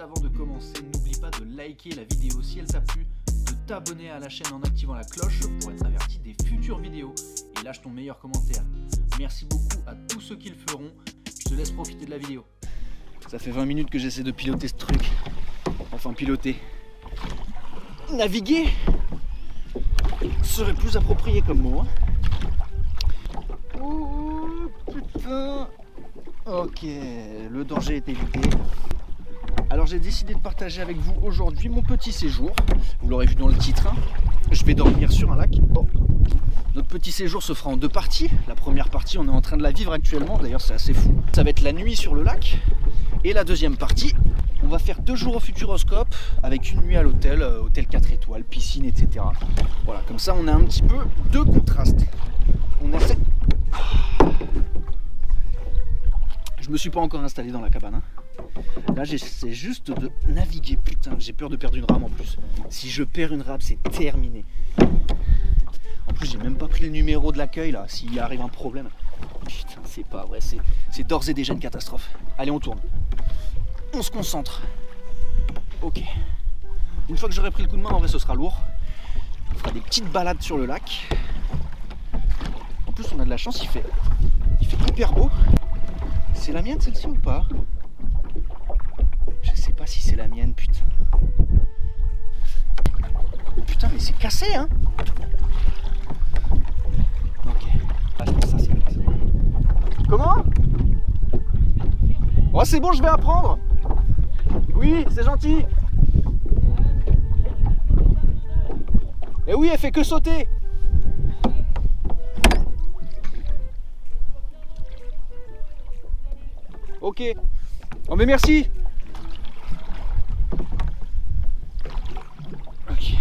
avant de commencer, n'oublie pas de liker la vidéo si elle t'a plu, de t'abonner à la chaîne en activant la cloche pour être averti des futures vidéos et lâche ton meilleur commentaire. Merci beaucoup à tous ceux qui le feront, je te laisse profiter de la vidéo. Ça fait 20 minutes que j'essaie de piloter ce truc, enfin piloter. Naviguer serait plus approprié comme mot. Hein. Oh putain. Ok, le danger est évité. Alors j'ai décidé de partager avec vous aujourd'hui mon petit séjour. Vous l'aurez vu dans le titre, hein. Je vais dormir sur un lac. Oh. Notre petit séjour se fera en deux parties. La première partie, on est en train de la vivre actuellement, d'ailleurs c'est assez fou. Ça va être la nuit sur le lac. Et la deuxième partie, on va faire 2 jours au Futuroscope avec une nuit à l'hôtel, hôtel 4 étoiles, piscine, etc. Voilà, comme ça on a un petit peu de contraste. On essaie... Je me suis pas encore installé dans la cabane. Hein. Là j'essaie juste de naviguer. Putain, j'ai peur de perdre une rame en plus. Si je perds une rame, c'est terminé. En plus j'ai même pas pris le numéro de l'accueil là, s'il arrive un problème. Putain, c'est pas vrai, c'est d'ores et déjà une catastrophe. Allez, on tourne. On se concentre. Ok. Une fois que j'aurai pris le coup de main, en vrai ce sera lourd. On fera des petites balades sur le lac. En plus on a de la chance, il fait hyper beau. C'est la mienne celle-ci ou pas? Je sais pas si c'est la mienne, putain. Putain, mais c'est cassé, hein. Ok. Ah, je pense que ça c'est cassé. Comment? Oh, c'est bon, je vais apprendre. Oui, c'est gentil. Et oui, elle fait que sauter. Ok. Oh mais merci. Ok.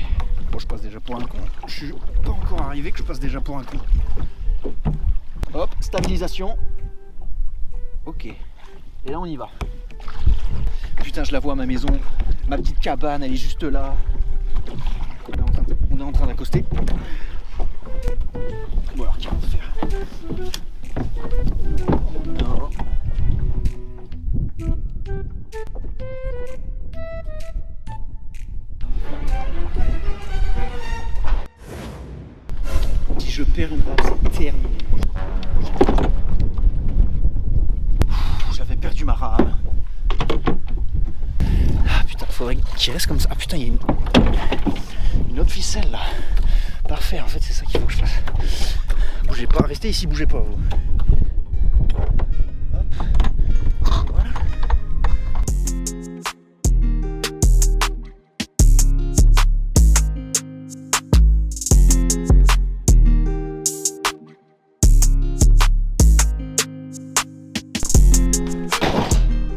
Bon, je passe déjà pour un con. Je suis pas encore arrivé que je passe déjà pour un con. Hop, stabilisation. Ok. Et là on y va. Putain, je la vois ma maison. Ma petite cabane, elle est juste là. On est en train d'accoster. Bon alors, qu'est-ce qu'on va faire? Non. Si je perds une rame, c'est terminé. J'avais perdu ma rame. Ah putain, faudrait qu'il reste comme ça. Ah putain, il y a une autre ficelle là. Parfait, en fait c'est ça qu'il faut que je fasse. Bougez pas, restez ici, bougez pas vous. Hop. Voilà.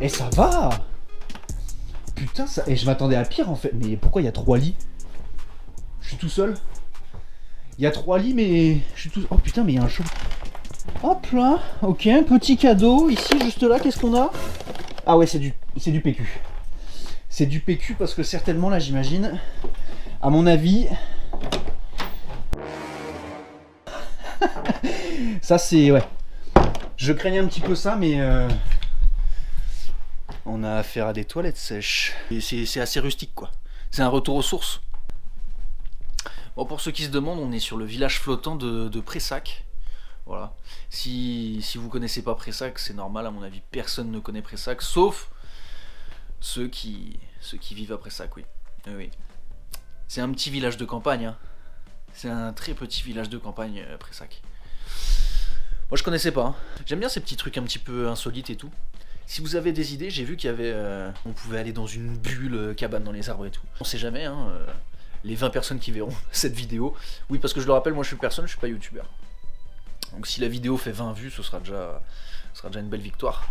Et ça va. Putain, ça... Et je m'attendais à pire en fait. Mais pourquoi il y a 3 lits? Je suis tout seul. Il y a 3 lits mais je suis tout... Oh putain, mais il y a un chaud. Hop là. Ok, un petit cadeau. Ici, juste là, qu'est-ce qu'on a? Ah ouais, c'est du PQ. C'est du PQ parce que certainement là, j'imagine, à mon avis... Ça c'est... Ouais. Je craignais un petit peu ça, mais... On a affaire à des toilettes sèches. Et c'est assez rustique quoi. C'est un retour aux sources. Bon, pour ceux qui se demandent, on est sur le village flottant de Prayssac. Voilà. Si vous connaissez pas Prayssac, c'est normal, à mon avis, personne ne connaît Prayssac, sauf ceux qui vivent à Prayssac, oui. Oui. C'est un petit village de campagne. Hein. C'est un très petit village de campagne, Prayssac. Moi je connaissais pas. Hein. J'aime bien ces petits trucs un petit peu insolites et tout. Si vous avez des idées, j'ai vu qu'il y avait... on pouvait aller dans une bulle, cabane dans les arbres et tout. On sait jamais, hein, les 20 personnes qui verront cette vidéo. Oui, parce que je le rappelle, moi je suis personne, je suis pas youtubeur. Donc si la vidéo fait 20 vues, ce sera déjà une belle victoire.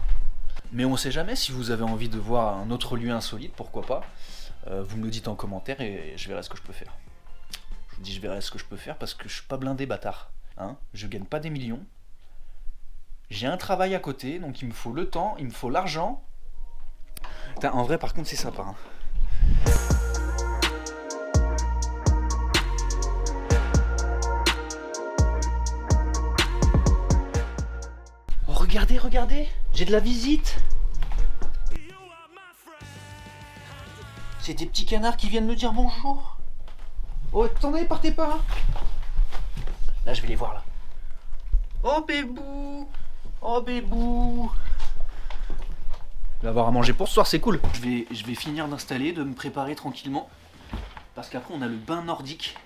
Mais on sait jamais, si vous avez envie de voir un autre lieu insolite, pourquoi pas. Vous me le dites en commentaire et je verrai ce que je peux faire. Je vous dis je verrai ce que je peux faire parce que je suis pas blindé, bâtard. Hein, je gagne pas des millions. J'ai un travail à côté, donc il me faut le temps, il me faut l'argent. Putain, en vrai, par contre, c'est sympa. Hein. Oh, regardez, regardez, j'ai de la visite. C'est des petits canards qui viennent me dire bonjour. Oh, attendez, partez pas. Là, je vais les voir, là. Oh, bébou. Oh, bébou. Je vais avoir à manger pour ce soir, c'est cool. Je vais finir d'installer, de me préparer tranquillement. Parce qu'après, on a le bain nordique.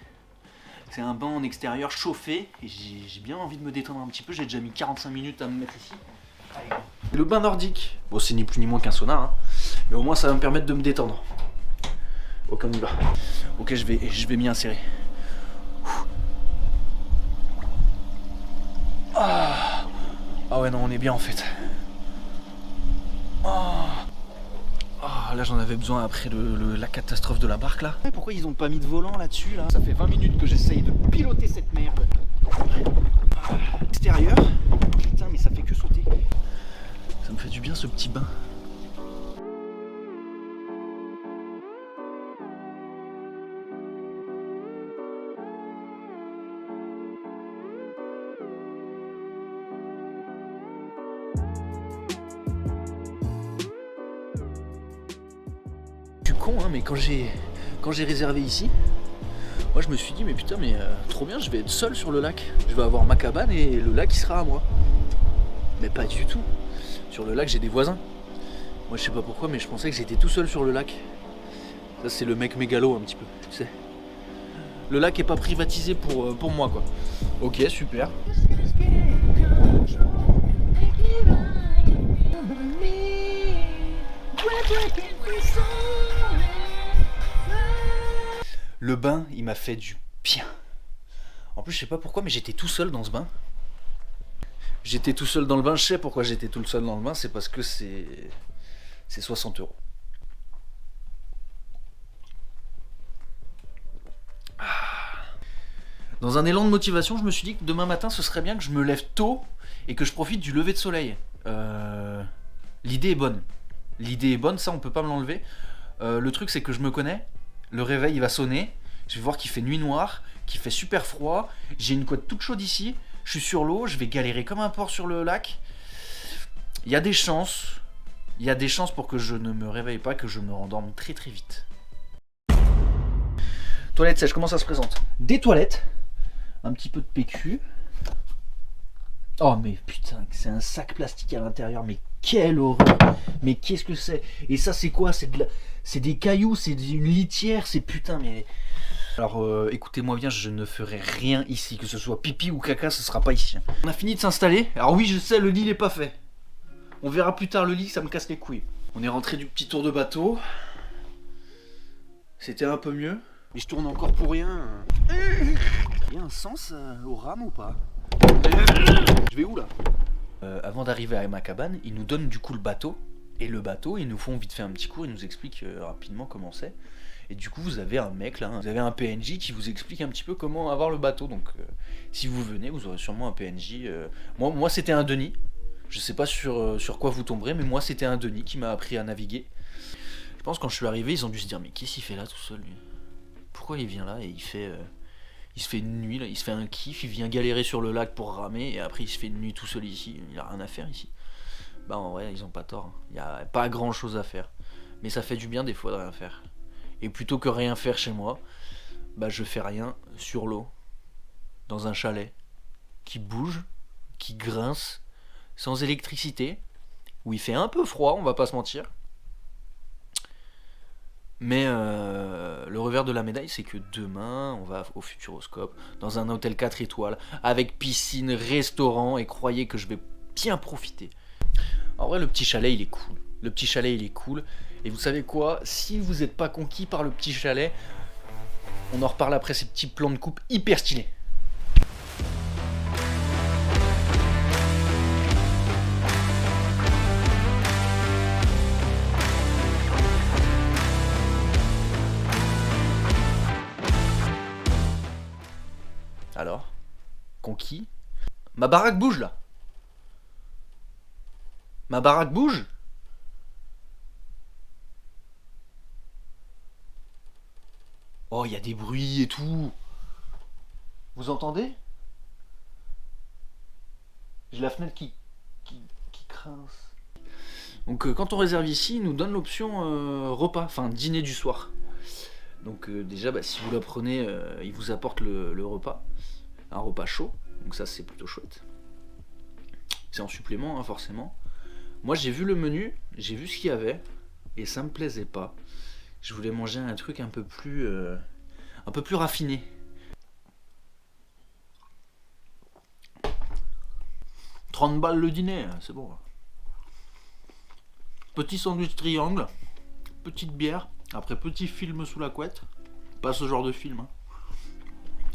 C'est un bain en extérieur chauffé. Et j'ai bien envie de me détendre un petit peu. J'ai déjà mis 45 minutes à me mettre ici. Allez. Le bain nordique. Bon, c'est ni plus ni moins qu'un sauna, hein. Mais au moins, ça va me permettre de me détendre. Ok, on y va. Ok, je vais m'y insérer. Ah. Ah ouais, non, on est bien en fait. Ah, là j'en avais besoin après la catastrophe de la barque là. Pourquoi ils ont pas mis de volant là-dessus là? Ça fait 20 minutes que j'essaye de piloter cette merde. Extérieur. Putain, mais ça fait que sauter. Ça me fait du bien ce petit bain. Con hein, mais quand j'ai réservé ici, moi je me suis dit mais putain mais trop bien, je vais être seul sur le lac, je vais avoir ma cabane et le lac il sera à moi. Mais pas du tout. Sur le lac j'ai des voisins. Moi je sais pas pourquoi mais je pensais que j'étais tout seul sur le lac. Ça c'est le mec mégalo un petit peu, tu sais. Le lac est pas privatisé pour moi quoi. Ok, super. Le bain, il m'a fait du bien. En plus, je sais pas pourquoi, mais j'étais tout seul dans ce bain. J'étais tout seul dans le bain. Je sais pourquoi j'étais tout seul dans le bain. C'est parce que c'est 60 €. Dans un élan de motivation, je me suis dit que demain matin, ce serait bien que je me lève tôt et que je profite du lever de soleil. L'idée est bonne. L'idée est bonne, ça on peut pas me l'enlever. Le truc c'est que je me connais. Le réveil il va sonner. Je vais voir qu'il fait nuit noire, qu'il fait super froid. J'ai une couette toute chaude ici. Je suis sur l'eau, je vais galérer comme un porc sur le lac. Il y a des chances. Il y a des chances pour que je ne me réveille pas, que je me rendorme très très vite. Toilettes sèches, comment ça se présente? Des toilettes. Un petit peu de PQ. Oh mais putain, c'est un sac plastique à l'intérieur, mais quelle horreur! Mais qu'est-ce que c'est? Et ça c'est quoi? C'est des cailloux, c'est une litière, c'est putain mais... Alors écoutez-moi bien, je ne ferai rien ici, que ce soit pipi ou caca, ce sera pas ici. On a fini de s'installer. Alors oui, je sais, le lit n'est pas fait. On verra plus tard le lit, ça me casse les couilles. On est rentré du petit tour de bateau. C'était un peu mieux. Mais je tourne encore pour rien. Il y a un sens au rame ou pas? Je vais où là? Avant d'arriver à ma cabane, ils nous donnent du coup le bateau. Et le bateau, ils nous font vite fait un petit cours, ils nous expliquent rapidement comment c'est. Et du coup, vous avez un mec là, vous avez un PNJ qui vous explique un petit peu comment avoir le bateau. Donc, si vous venez, vous aurez sûrement un PNJ. Moi c'était un Denis. Je sais pas sur quoi vous tomberez, mais moi c'était un Denis qui m'a appris à naviguer. Je pense quand je suis arrivé, ils ont dû se dire mais qu'est-ce qu'il fait là tout seul lui? Pourquoi il vient là et il se fait une nuit là, il se fait un kiff, il vient galérer sur le lac pour ramer et après il se fait une nuit tout seul ici, il a rien à faire ici. Bah en vrai ils ont pas tort, il n'y a pas grand chose à faire. Mais ça fait du bien des fois de rien faire. Et plutôt que rien faire chez moi, bah je fais rien sur l'eau, dans un chalet, qui bouge, qui grince, sans électricité, où il fait un peu froid, on va pas se mentir. Mais le revers de la médaille, c'est que demain, on va au Futuroscope, dans un hôtel 4 étoiles, avec piscine, restaurant, et croyez que je vais bien profiter. En vrai, le petit chalet, il est cool. Le petit chalet, il est cool. Et vous savez quoi? Si vous n'êtes pas conquis par le petit chalet, on en reparle après ces petits plans de coupe hyper stylés. Alors, conquis. Ma baraque bouge là. Ma baraque bouge. Oh, il y a des bruits et tout. Vous entendez? J'ai la fenêtre qui grince. Donc quand on réserve ici, ils nous donnent l'option repas, enfin dîner du soir. Donc déjà, si vous la prenez, ils vous apportent le repas, un repas chaud, donc ça c'est plutôt chouette. C'est en supplément, hein, forcément. Moi j'ai vu le menu, j'ai vu ce qu'il y avait, et ça me plaisait pas. Je voulais manger un truc un peu plus raffiné. « 30 balles le dîner, c'est bon. Petit sandwich triangle, petite bière, après petit film sous la couette. Pas ce genre de film, hein.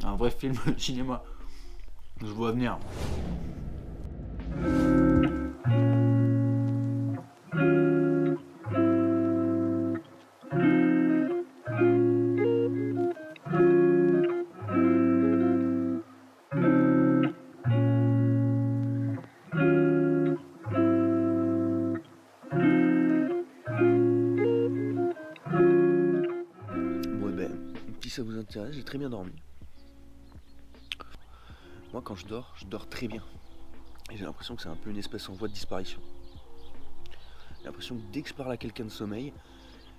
Un vrai film de cinéma. Je vois venir. Si ça vous intéresse, j'ai très bien dormi. Moi quand je dors très bien. Et j'ai l'impression que c'est un peu une espèce en voie de disparition. J'ai l'impression que dès que je parle à quelqu'un de sommeil,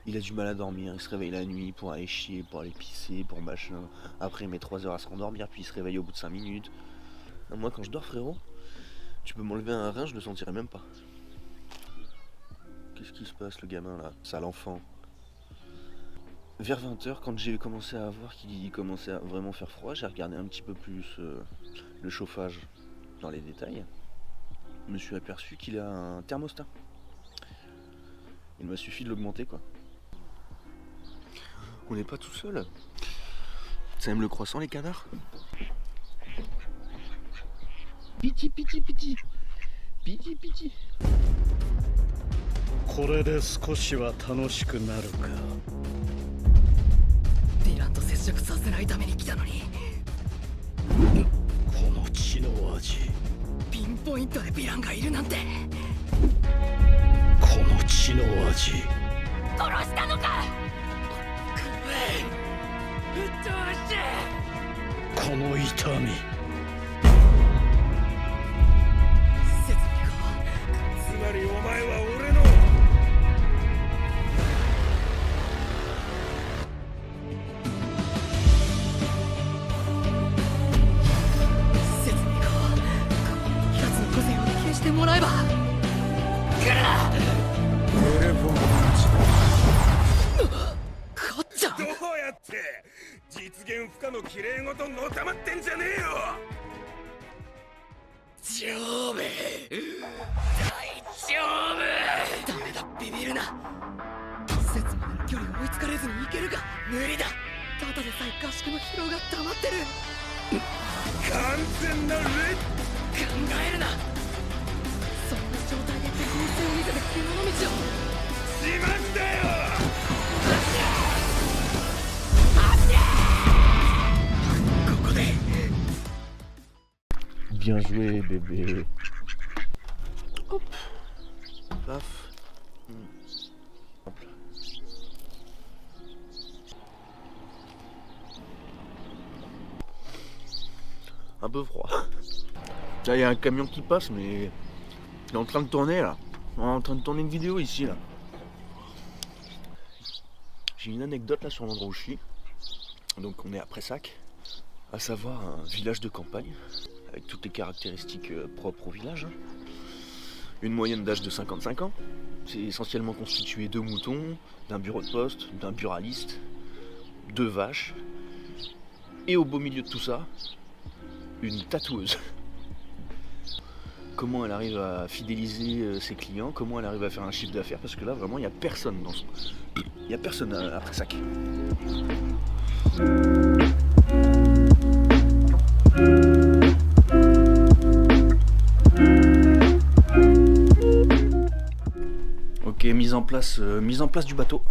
il a du mal à dormir, il se réveille la nuit pour aller chier, pour aller pisser, pour machin. Après il met 3 heures à se rendormir, puis il se réveille au bout de 5 minutes. Moi quand je dors frérot, tu peux m'enlever un rein, je le sentirai même pas. Qu'est-ce qui se passe le gamin là? Sale enfant. Vers 20h, quand j'ai commencé à voir qu'il commençait à vraiment faire froid, j'ai regardé un petit peu plus le chauffage dans les détails. Je me suis aperçu qu'il a un thermostat. Il m'a suffi de l'augmenter quoi. On n'est pas tout seul. Ça aime le croissant les canards? Piti piti piti. Piti piti. これで少しは楽しくなるか。ディランと接触させないために来たのに、この血の味、ピンポイントでヴィランがいるなんて。この血の味、殺したのか。うっとうしい。この痛み、設備か。つまりお前は俺の設備か。奴の個性を利用してもらえば。来るな。テレフォンかっちゃん。どうやって実現不可の綺麗事のたまってんじゃねえよ。丈夫、大丈夫。ダメだ、ビビるな。施設までの距離を追いつかれずに行けるか。無理だ。ただでさえ合宿の疲労が溜まってる。完全なレッ考えるな。そんな状態で敵に背を見せて獣道を。しまったよ。ここで。 Bien joué bébé. Hop. Paf. Un peu froid. Là il y a un camion qui passe mais il est en train de tourner là. On est en train de tourner une vidéo ici là. J'ai une anecdote là sur l'endroit où je suis. Donc on est à Pressac, à savoir un village de campagne avec toutes les caractéristiques propres au village. Une moyenne d'âge de 55 ans. C'est essentiellement constitué de moutons, d'un bureau de poste, d'un buraliste, de vaches. Et au beau milieu de tout ça, une tatoueuse. Comment elle arrive à fidéliser ses clients, comment elle arrive à faire un chiffre d'affaires, parce que là vraiment il n'y a personne dans ce... Il n'y a personne à Pressac. Ok, mise en place du bateau.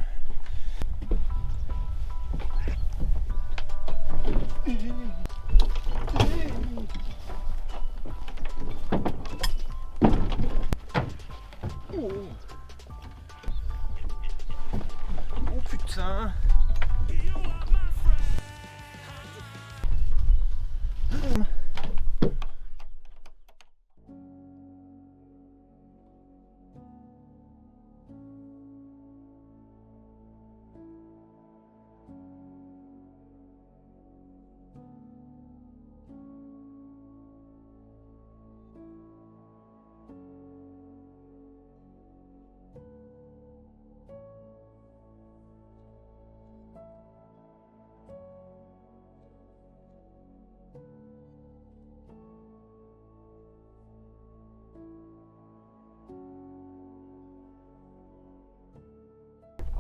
Oh putain.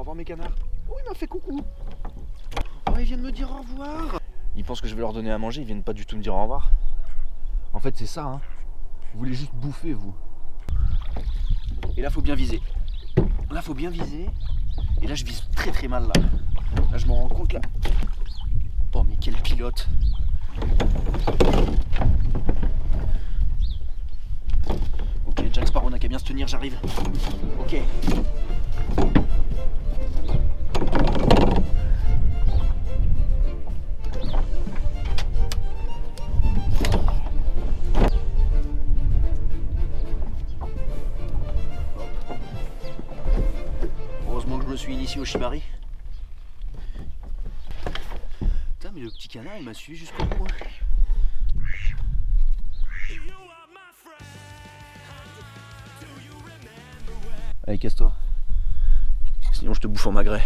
revoir mes canards. Oh, il m'a fait coucou. Oh, ils viennent me dire au revoir. Ils pensent que je vais leur donner à manger, ils viennent pas du tout me dire au revoir. En fait, c'est ça, hein. Vous voulez juste bouffer, vous. Et là, faut bien viser. Là, faut bien viser. Et là, je vise très très mal, là. Là, je m'en rends compte, là. Oh, mais quel pilote. Ok, Jack Sparrow n'a qu'à bien se tenir, j'arrive. Ok. Heureusement que je me suis initié au shibari. Putain, mais le petit canard, il m'a suivi jusqu'au bout. Allez, casse-toi. Sinon, je te bouffe en magret.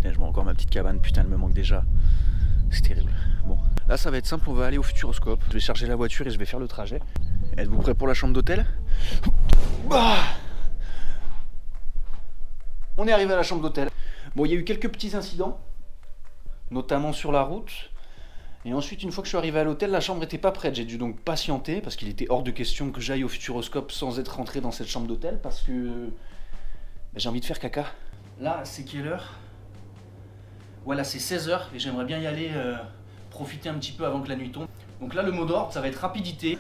Et je vois encore ma petite cabane, putain, elle me manque déjà. C'est terrible. Bon, là, ça va être simple, on va aller au Futuroscope. Je vais charger la voiture et je vais faire le trajet. Êtes-vous prêts pour la chambre d'hôtel ? Bah, on est arrivé à la chambre d'hôtel. Bon, il y a eu quelques petits incidents, notamment sur la route. Et ensuite, une fois que je suis arrivé à l'hôtel, la chambre n'était pas prête. J'ai dû donc patienter parce qu'il était hors de question que j'aille au Futuroscope sans être rentré dans cette chambre d'hôtel parce que j'ai envie de faire caca. Là, c'est quelle heure ? Voilà, c'est 16h et j'aimerais bien y aller profiter un petit peu avant que la nuit tombe. Donc là, le mot d'ordre, ça va être rapidité.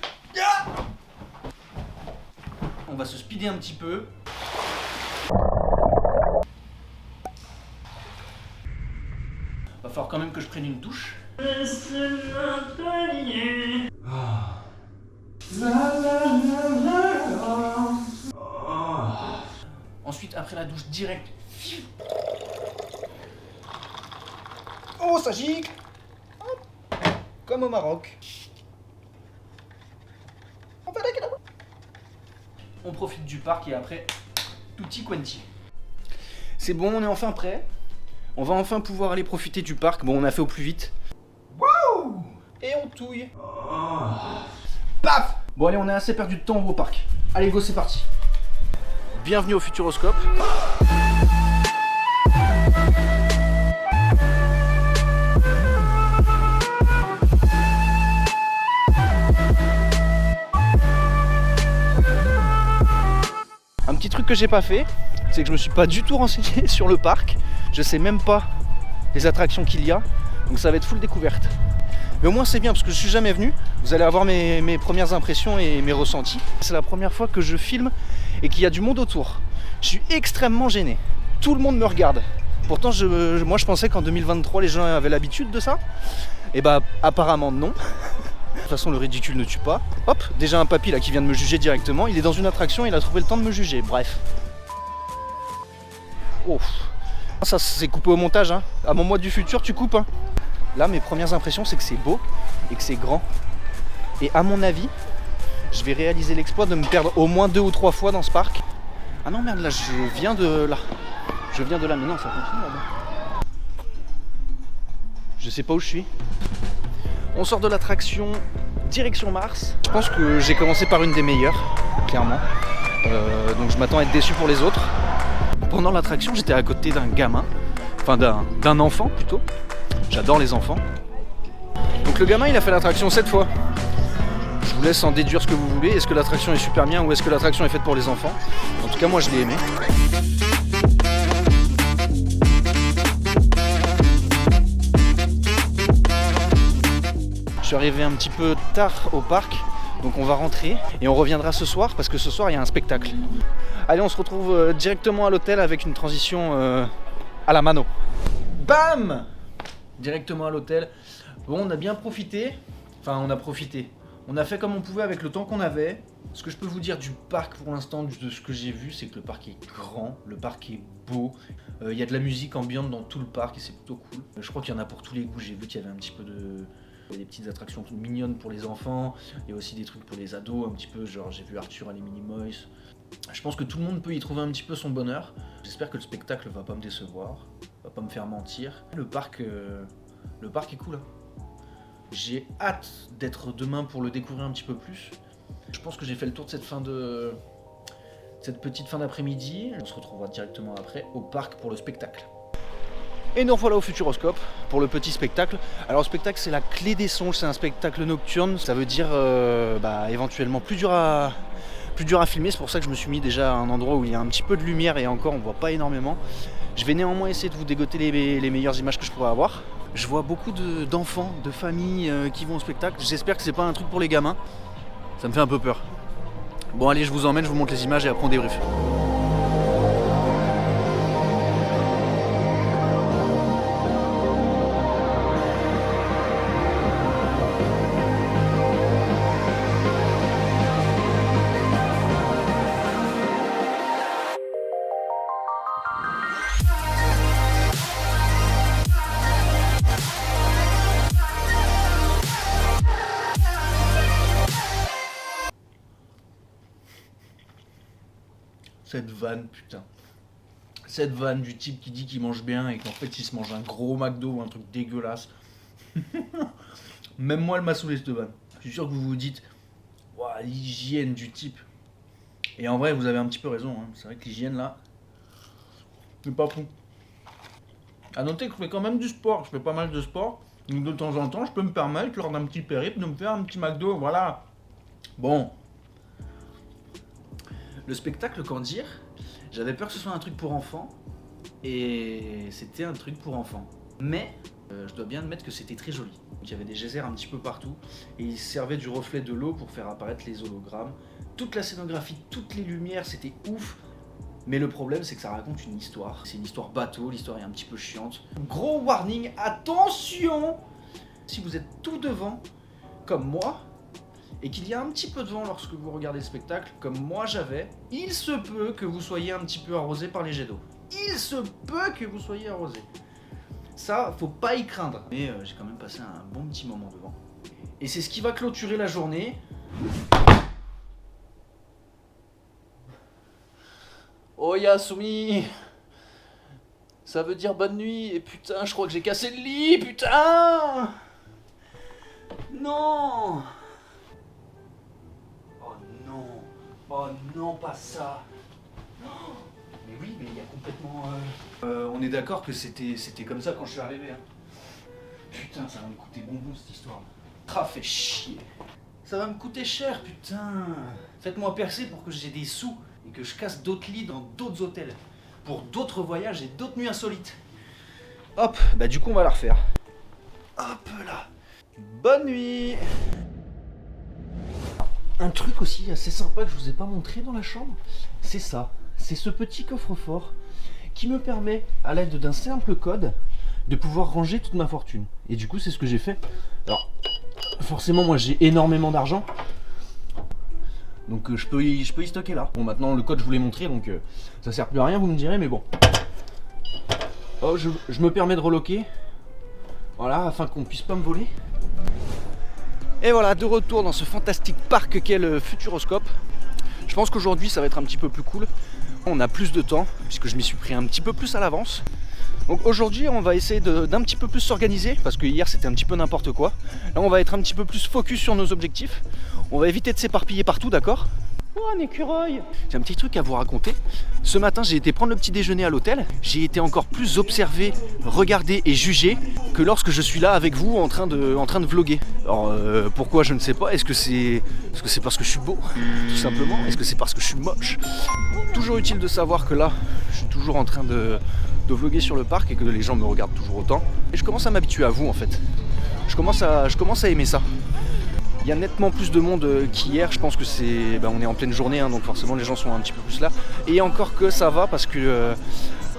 On va se speeder un petit peu. Va falloir quand même que je prenne une douche. Ensuite, après la douche, direct. Oh, ça gicle. Comme au Maroc. On profite du parc et après, tutti quanti. C'est bon, on est enfin prêt. On va enfin pouvoir aller profiter du parc. Bon, on a fait au plus vite. Wouh! Et on touille. Paf! Bon, allez, on a assez perdu de temps, on va au parc. Allez, go, c'est parti. Bienvenue au Futuroscope. Un petit truc que j'ai pas fait, c'est que je me suis pas du tout renseigné sur le parc. Je sais même pas les attractions qu'il y a, donc ça va être full découverte. Mais au moins c'est bien parce que je suis jamais venu. Vous allez avoir mes premières impressions et mes ressentis. C'est la première fois que je filme et qu'il y a du monde autour. Je suis extrêmement gêné. Tout le monde me regarde. Pourtant moi je pensais qu'en 2023 les gens avaient l'habitude de ça. Et bah apparemment non. De toute façon, le ridicule ne tue pas. Hop, déjà un papy là qui vient de me juger directement. Il est dans une attraction, il a trouvé le temps de me juger. Bref. Oh. Ça, c'est coupé au montage. Hein. À mon moi du futur, tu coupes. Hein. Là, mes premières impressions, c'est que c'est beau et que c'est grand. Et à mon avis, je vais réaliser l'exploit de me perdre au moins 2 ou 3 fois dans ce parc. Ah non, merde, là, je viens de là. Je viens de là, mais non, ça continue là-bas. Je sais pas où je suis. On sort de l'attraction direction Mars. Je pense que j'ai commencé par une des meilleures, clairement. Donc je m'attends à être déçu pour les autres. Pendant l'attraction, j'étais à côté d'un gamin, enfin d'un enfant plutôt. J'adore les enfants. Donc le gamin, il a fait l'attraction 7 fois. Je vous laisse en déduire ce que vous voulez. Est-ce que l'attraction est super bien ou est-ce que l'attraction est faite pour les enfants? En tout cas, moi je l'ai aimé. Je suis arrivé un petit peu tard au parc, donc on va rentrer et on reviendra ce soir parce que ce soir il y a un spectacle. Allez, on se retrouve directement à l'hôtel avec une transition à la mano. Bam! Directement à l'hôtel. Bon, on a bien profité. Enfin, on a profité. On a fait comme on pouvait avec le temps qu'on avait. Ce que je peux vous dire du parc pour l'instant, de ce que j'ai vu, c'est que le parc est grand, le parc est beau. Il y a de la musique ambiante dans tout le parc et c'est plutôt cool. Je crois qu'il y en a pour tous les goûts. J'ai vu qu'il y avait un petit peu de... Il y a des petites attractions mignonnes pour les enfants, il y a aussi des trucs pour les ados, un petit peu, genre j'ai vu Arthur à les Minimoys. Je pense que tout le monde peut y trouver un petit peu son bonheur. J'espère que le spectacle va pas me décevoir, va pas me faire mentir. Le parc est cool. Hein. J'ai hâte d'être demain pour le découvrir un petit peu plus. Je pense que j'ai fait le tour de cette petite fin d'après-midi. On se retrouvera directement après au parc pour le spectacle. Et nous revoilà au Futuroscope pour le petit spectacle. Alors le spectacle c'est la clé des songes, c'est un spectacle nocturne. Ça veut dire éventuellement plus dur à filmer. C'est pour ça que je me suis mis déjà à un endroit où il y a un petit peu de lumière et encore on voit pas énormément. Je vais néanmoins essayer de vous dégoter les meilleures images que je pourrais avoir. Je vois beaucoup d'enfants, de familles qui vont au spectacle. J'espère que c'est pas un truc pour les gamins. Ça me fait un peu peur. Bon allez, je vous emmène, je vous montre les images et après on débriefe. Cette vanne, putain. Cette vanne du type qui dit qu'il mange bien et qu'en fait il se mange un gros McDo ou un truc dégueulasse. Même moi elle m'a saoulé cette vanne. Je suis sûr que vous vous dites, ouah, l'hygiène du type. Et en vrai vous avez un petit peu raison, hein. C'est vrai que l'hygiène là, c'est pas fou. A noter que je fais quand même du sport, je fais pas mal de sport. Donc de temps en temps je peux me permettre lors d'un petit périple de me faire un petit McDo, voilà. Bon. Le spectacle, qu'en dire? J'avais peur que ce soit un truc pour enfants, et c'était un truc pour enfants. Mais je dois bien admettre que c'était très joli. Il y avait des geysers un petit peu partout, et ils servaient du reflet de l'eau pour faire apparaître les hologrammes. Toute la scénographie, toutes les lumières, c'était ouf. Mais le problème, c'est que ça raconte une histoire. C'est une histoire bateau, l'histoire est un petit peu chiante. Gros warning, attention! Si vous êtes tout devant, comme moi, et qu'il y a un petit peu de vent lorsque vous regardez le spectacle, comme moi j'avais, il se peut que vous soyez un petit peu arrosé par les jets d'eau. Il se peut que vous soyez arrosé. Ça, faut pas y craindre. Mais j'ai quand même passé un bon petit moment devant. Et c'est ce qui va clôturer la journée. Oh Yasumi, ça veut dire bonne nuit. Et putain, je crois que j'ai cassé le lit, putain. Non. Oh non, pas ça. Oh, mais oui, mais il y a complètement... on est d'accord que c'était comme ça quand je suis arrivé. Hein. Putain, ça va me coûter bonbon cette histoire. Ah, fait chier. Ça va me coûter cher, putain. Faites-moi percer pour que j'ai des sous et que je casse d'autres lits dans d'autres hôtels. Pour d'autres voyages et d'autres nuits insolites. Hop, bah du coup on va la refaire. Hop là. Bonne nuit. Un truc aussi assez sympa que je vous ai pas montré dans la chambre, c'est ça. C'est ce petit coffre-fort qui me permet, à l'aide d'un simple code, de pouvoir ranger toute ma fortune. Et du coup, c'est ce que j'ai fait. Alors, forcément, moi j'ai énormément d'argent. Donc je peux y stocker là. Bon, maintenant le code je vous l'ai montré, donc ça sert plus à rien, vous me direz, mais bon. Oh, je me permets de reloquer. Voilà, afin qu'on puisse pas me voler. Et voilà, de retour dans ce fantastique parc qu'est le Futuroscope. Je pense qu'aujourd'hui ça va être un petit peu plus cool. On a plus de temps, puisque je m'y suis pris un petit peu plus à l'avance. Donc aujourd'hui on va essayer d'un petit peu plus s'organiser, parce que hier c'était un petit peu n'importe quoi. Là on va être un petit peu plus focus sur nos objectifs. On va éviter de s'éparpiller partout, d'accord? Oh, un écureuil! J'ai un petit truc à vous raconter. Ce matin, j'ai été prendre le petit déjeuner à l'hôtel. J'ai été encore plus observé, regardé et jugé que lorsque je suis là avec vous en train de vlogger. Alors, pourquoi, je ne sais pas. Est-ce que c'est parce que je suis beau, tout simplement? Est-ce que c'est parce que je suis moche? Toujours utile de savoir que là, je suis toujours en train de vlogger sur le parc et que les gens me regardent toujours autant. Et je commence à m'habituer à vous, en fait. Je commence à aimer ça. Il y a nettement plus de monde qu'hier, je pense que c'est... on est en pleine journée, hein, donc forcément les gens sont un petit peu plus là. Et encore que ça va, parce que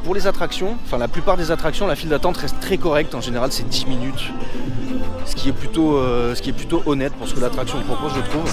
pour les attractions, enfin la plupart des attractions, la file d'attente reste très correcte, en général c'est 10 minutes. Ce qui est plutôt honnête pour ce que l'attraction propose, je trouve.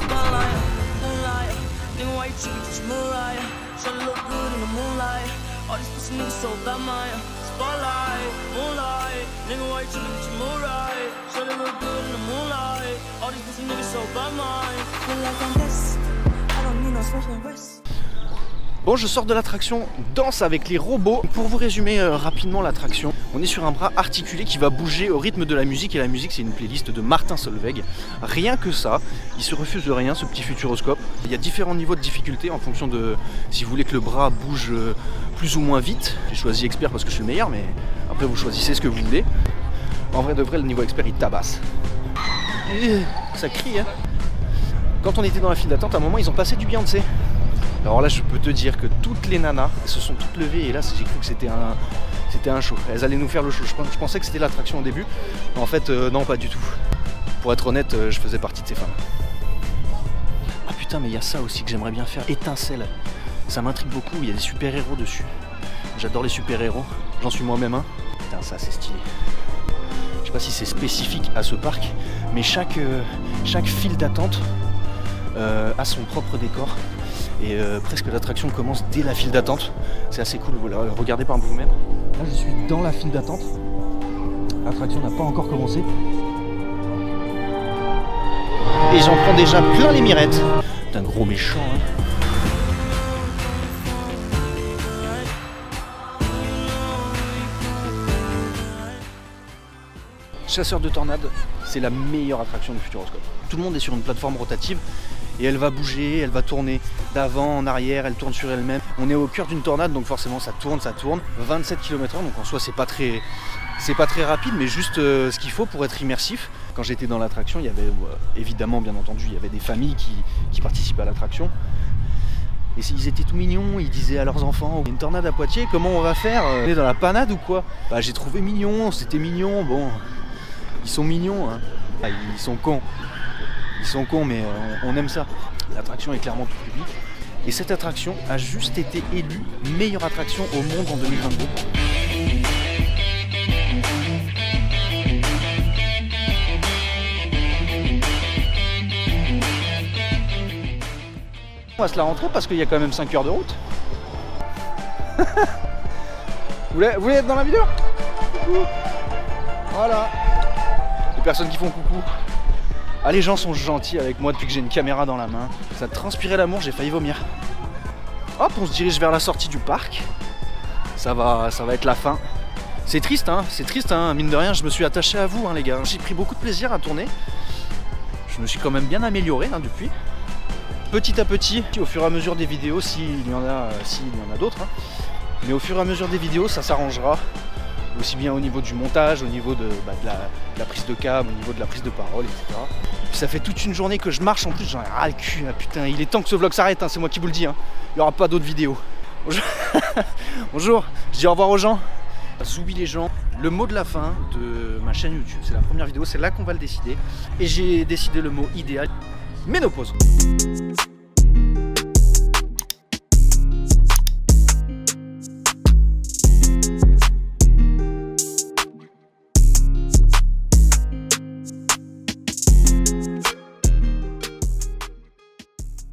Bon, je sors de l'attraction Danse avec les robots. Pour vous résumer rapidement l'attraction, on est sur un bras articulé qui va bouger au rythme de la musique. Et la musique, c'est une playlist de Martin Solveig. Rien que ça, il se refuse de rien, ce petit futuroscope. Il y a différents niveaux de difficulté en fonction de si vous voulez que le bras bouge plus ou moins vite. J'ai choisi expert parce que je suis le meilleur, mais après vous choisissez ce que vous voulez. En vrai de vrai, le niveau expert, il tabasse. Et ça crie, hein. Quand on était dans la file d'attente, à un moment, ils ont passé du Beyoncé. Alors là, je peux te dire que toutes les nanas se sont toutes levées et là, j'ai cru que c'était un show. Elles allaient nous faire le show. Je pensais que c'était l'attraction au début. Mais en fait, non, pas du tout. Pour être honnête, je faisais partie de ces femmes. Ah putain, mais il y a ça aussi que j'aimerais bien faire. Étincelle. Ça m'intrigue beaucoup. Il y a des super-héros dessus. J'adore les super-héros. J'en suis moi-même un. Putain, ça, c'est stylé. Je sais pas si c'est spécifique à ce parc, mais chaque file d'attente a son propre décor. Et presque l'attraction commence dès la file d'attente. C'est assez cool, vous regardez par vous-même. Là je suis dans la file d'attente. L'attraction n'a pas encore commencé. Et j'en prends déjà plein les mirettes. C'est un gros méchant, hein. Chasseur de tornades, c'est la meilleure attraction du Futuroscope. Tout le monde est sur une plateforme rotative et elle va bouger, elle va tourner d'avant en arrière, elle tourne sur elle-même. On est au cœur d'une tornade, donc forcément ça tourne. 27 km/h, donc en soi c'est pas très rapide, mais juste ce qu'il faut pour être immersif. Quand j'étais dans l'attraction, il y avait évidemment, bien entendu, il y avait des familles qui participaient à l'attraction. Et ils étaient tout mignons, ils disaient à leurs enfants, une tornade à Poitiers, comment on va faire? On est dans la panade ou quoi? Bah j'ai trouvé mignon, c'était mignon, bon... Ils sont mignons, hein. Ah, ils sont cons. Ils sont cons, mais on aime ça. L'attraction est clairement tout public. Et cette attraction a juste été élue meilleure attraction au monde en 2022. On va se la rentrer parce qu'il y a quand même 5 heures de route. Vous voulez être dans la vidéo? Coucou. Voilà. Personnes qui font coucou. Ah, les gens sont gentils avec moi depuis que j'ai une caméra dans la main. Ça transpirait l'amour, j'ai failli vomir. Hop, on se dirige vers la sortie du parc. Ça va être la fin. C'est triste, hein, mine de rien, je me suis attaché à vous, hein, les gars. J'ai pris beaucoup de plaisir à tourner. Je me suis quand même bien amélioré, hein, depuis. Petit à petit, au fur et à mesure des vidéos, s'il y en a d'autres, hein. Mais au fur et à mesure des vidéos, ça s'arrangera. Aussi bien au niveau du montage, au niveau de la prise de cam, au niveau de la prise de parole, etc. Puis ça fait toute une journée que je marche, en plus j'en ai ras le cul, ah, putain, il est temps que ce vlog s'arrête, hein, c'est moi qui vous le dis, hein. Il n'y aura pas d'autres vidéos. Bonjour. Bonjour, je dis au revoir aux gens. Zoubi les gens, le mot de la fin de ma chaîne YouTube, c'est la première vidéo, c'est là qu'on va le décider. Et j'ai décidé le mot idéal, ménopause.